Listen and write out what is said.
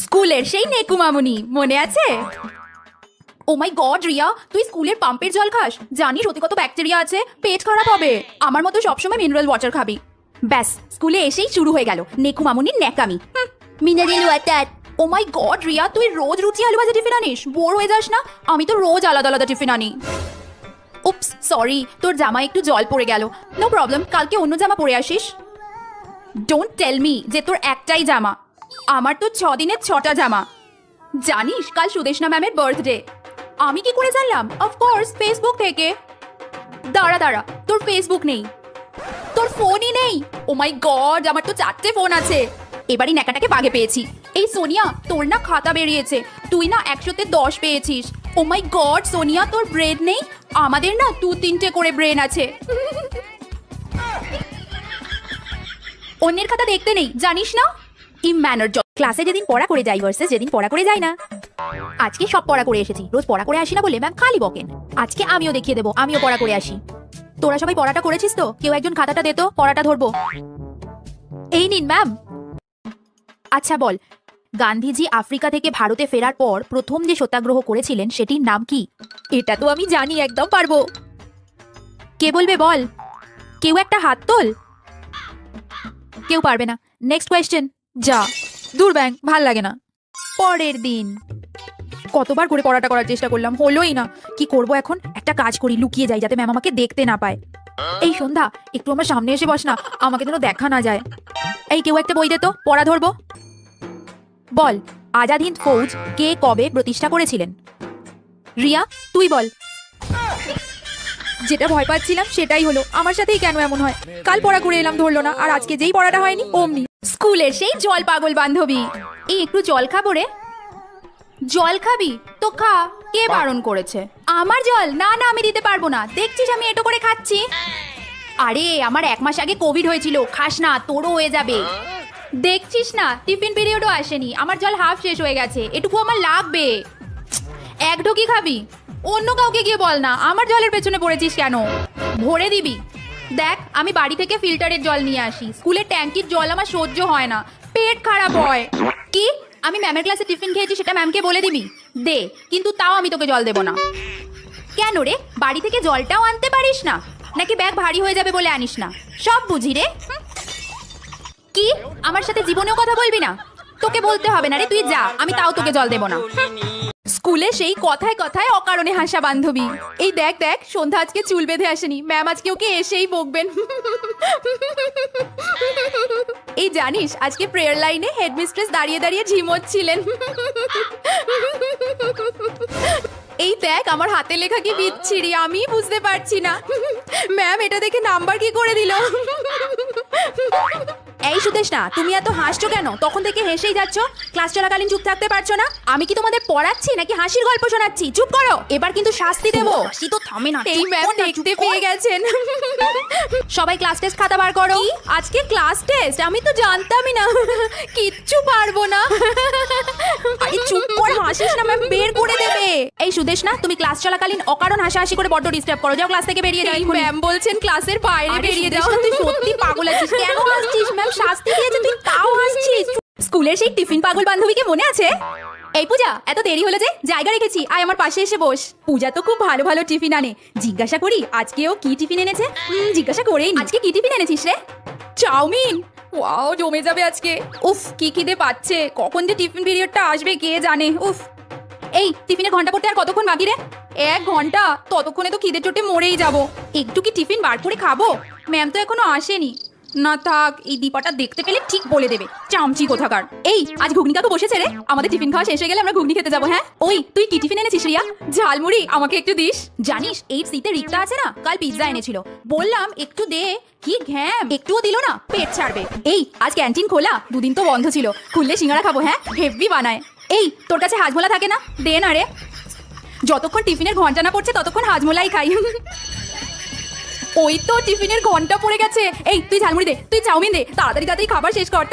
স্কুলের সেই নেকু মামুনি মনে আছে? ও মাই গড রিয়া, তুই স্কুলের পাম্পের জল খাস? জানিস ওতে কত ব্যাকটেরিয়া আছে, পেট খারাপ হবে। আমার মতো সবসময় মিনারেল ওয়াটার খাবি। ব্যাস, স্কুলে এসেই শুরু হয়ে গেল নেকু মামুনির ন্যাকামি। Mineral water. Oh my god Riya, তুই রোজ রুটি আলু ভাজা টিফিন আনিস? বোর হয়ে যাস না? আমি তো রোজ আলাদা আলাদা টিফিন আনি। উপস, সরি, তোর জামা একটু জল পড়ে গেল। নো প্রবলেম, কালকে অন্য জামা পরে আসিস। ডোন্ট টেল মি যে তোর একটাই জামা। আমার তো 6 দিনের 6টা জামা। জানিস কাল সুদেশনা ম্যামের বার্থডে। আমি কি করে জানলাম? অফকোর্স ফেসবুক থেকে। দাঁড়া দাঁড়া, তোর ফেসবুক নেই? তোর ফোনই নেই? ও মাই গড, আমার তো 4টে ফোন আছে। এবারই ন্যাকাটাকে বাগে পেয়েছি। এই সোনিয়া, তোর না খাতা বেরিয়েছে, তুই না 100তে 10 পেয়েছিস। ও মাই গড সোনিয়া, তোর ব্রেন নেই? আমাদের না 2-3টে করে ব্রেন আছে। অন্যের খাতা দেখতে নেই, জানিস না? ইম্যানার। ক্লাসে যেদিন পড়া করে যাই ভার্সেস যেদিন পড়া করে যাই না। আজকে সব পড়া করে এসেছি, রোজ পড়া করে আসি না বলে ম্যাম খালি বকেন। আজকে আমিও দেখিয়ে দেবো আমিও পড়া করে আসি। তোরা সবাই পড়াটা করেছিস তো? কেউ একজন খাতাটা দে তো, পড়াটা ধরবো। এই নিন ম্যাম। আচ্ছা বল, গান্ধীজি আফ্রিকা থেকে ভারতে ফেরার পর প্রথম যে সত্যাগ্রহ করেছিলেন সেটির নাম কি? এটা তো আমি জানি, একদম পারবো। কে বলবে বল? কেউ একটা হাত তোল। কেউ পারবে না। Next question. যা, দূর ব্যাং, ভাল লাগে না। পরের দিন কতবার করে পড়াটা করার চেষ্টা করলাম, হলোই না। কি করব এখন? একটা কাজ করি, লুকিয়ে যাই যাতে ম্যাম আমাকে দেখতে না পায়। এই সন্ধ্যা, একটু আমার সামনে এসে বস না, আমাকে যেন দেখা না যায়। এই কেউ একটা বই দে তো, পড়া ধরবো। বল, আজাদ হিন্দ ফৌজ কে কবে প্রতিষ্ঠা করেছিলেন? রিয়া তুই বল। যেটা ভয় পাচ্ছিলাম সেটাই হলো। আমার সাথেই কেন এমন হয়? কাল পড়া করে এলাম, ধরলো না, আর আজকে যেই পড়াটা হয়নি অমনি। স্কুলের সেই জল পাগল বান্ধবী। এই একটু জল খাবো রে। জল খাবি তো খা, কে বারণ করেছে? আমার জল? না না, আমি দিতে পারবো না। দেখছিস আমি এটো করে খাচ্ছি। আরে আমার 1 মাস আগে কোভিড হয়েছিল, খাস না, তোরও হয়ে যাবে। দেখছিস না, টিফিন পিরিয়ডও আসেনি, আমার জল হাফ শেষ হয়ে গেছে, এটুকু আমার লাগবে। এক ঢোকি খাবি? অন্য কাউকে গিয়ে বল না, আমার জলের পেছনে পড়েছিস কেন? ভরে দিবি। দেখ, আমি বাড়ি থেকে ফিল্টারের জল নিয়ে আসি, স্কুলের ট্যাঙ্কির জল আমার সহ্য হয় না, পেট খারাপ হয়। কি? আমি ম্যামের ক্লাসে টিফিন খেয়েছি সেটা ম্যামকে বলে দিবি? দে, কিন্তু তাও আমি তোকে জল দেবো না। কেন রে, বাড়ি থেকে জলটাও আনতে পারিস না? নাকি ব্যাগ ভারী হয়ে যাবে বলে আনিস না? সব বুঝি রে। কি? আমার সাথে জীবনেও কথা বলবি না? তোকে বলতে হবে না রে, তুই যা, আমি তাও তোকে জল দেবো না। স্কুলে সেই কথায় কথায় অকারণে হাসা বান্ধবী। এই দেখ দেখ, সন্ধ্যা আজকে চুল বেঁধে আসেনি, ম্যাম আজকে ওকে এসেই বকবেন। এই জানিস, আজকে প্রেয়ার লাইনে হেডমিস্ট্রেস দাঁড়িয়ে দাঁড়িয়ে ঝিমোচ্ছিলেন। এই দেখ, আমার হাতে লেখা কি বিচ্ছিরি, আমি বুঝতে পারছি না। ম্যাম এটা দেখে নাম্বার কি করে দিল? এই সুদেশনা, তুমি এত হাসছো কেন? তখন থেকে হেসেই যাচ্ছ, ক্লাস চলাকালীন চুপ থাকতে পারছো না? আমি কি তোমাদের পড়াচ্ছি নাকি হাসির গল্প শোনাচ্ছি? চুপ করো, এবার কিন্তু শাস্তি দেবো। হাসি তো থামে না। এই ম্যাম দেখতে পেয়ে গেছেন। সবাই ক্লাস টেস্ট খাতা বার করো। আজকে ক্লাস টেস্ট? আমি তো জানতামই না, কিচ্ছু পারবো না। আরে চুপ কর, হাসিস না, ম্যাম বের করে দেবে। এই সুদেশনা, তুমি ক্লাস চলাকালীন অকারণ হাসাহাসি করে বড্ড ডিস্টার্ব করো, যাও ক্লাস থেকে বেরিয়ে যাও। ম্যাম বলছেন ক্লাসের বাইরে বেরিয়ে যাও। তুই সত্যি পাগল আছিস, কেন হাসছিস? ম্যাম শাস্তি দিয়েছে, তুই তাও হাসছিস। স্কুলের সেই টিফিন পাগল বান্ধবীকে মনে আছে? এই পূজা, এত দেরি হলো যে? জায়গা রেখেছি, আয় আমার পাশে এসে বস। পূজা তো খুব ভালো ভালো টিফিন আনে, জিজ্ঞাসা করি আজকে ও কি টিফিন এনেছে। জিজ্ঞাসা করেই, আজকে কি টিফিন এনেছিস রে? চাউমিন। ওয়াও, জমে যাবে আজকে। উফ, কি খিদে পাচ্ছে, কখন যে টিফিন পিরিয়ডটা আসবে কে জানে। উফ, এই টিফিনের ঘন্টা পড়তে আর কতক্ষণ বাকি রে? 1 ঘন্টা। ততক্ষণে তো খিদে চোটে মরেই যাবো। একটু কি টিফিন বার করে খাবো? ম্যাম তো এখনো আসেনি। না থাক, এই দীপাটা দেখতে পেলে ঠিক বলে দেবে, চামচি কোথাকার। এই আজ ঘুগনি কাকু বসেছে রে, আমাদের টিফিন খাওয়া শেষ হয়ে গেলে আমরা ঘুগনি খেতে যাবো। হ্যাঁ, ওই তুই কি টিফিন এনেছিস রিয়া? ঝালমুড়ি, আমাকে একটু দিস। জানিস এই সিটে রিক্তা আছে না, কাল পিৎজা এনেছিল, বললাম একটু দে, কি ঘ্যাম, একটুও দিল না, পেট ছাড়বে। এই আজ ক্যান্টিন খোলা, 2 দিন তো বন্ধ ছিল, খুললে সিঙ্গারা খাবো। হ্যাঁ, হেভি বানায়। এই তোর কাছে হাজমোলা থাকে না? দে না রে। যতক্ষণ টিফিনের ঘন্টা না পড়ছে ততক্ষণ হাজমোলাই খাই। ওই তো টিফিনের ঘন্টা পড়ে গেছে। এই তুই ঝালমুড়ি দে, তুই চাউমিন দে, তাড়াতাড়ি তাড়াতাড়ি খাবার শেষ কর।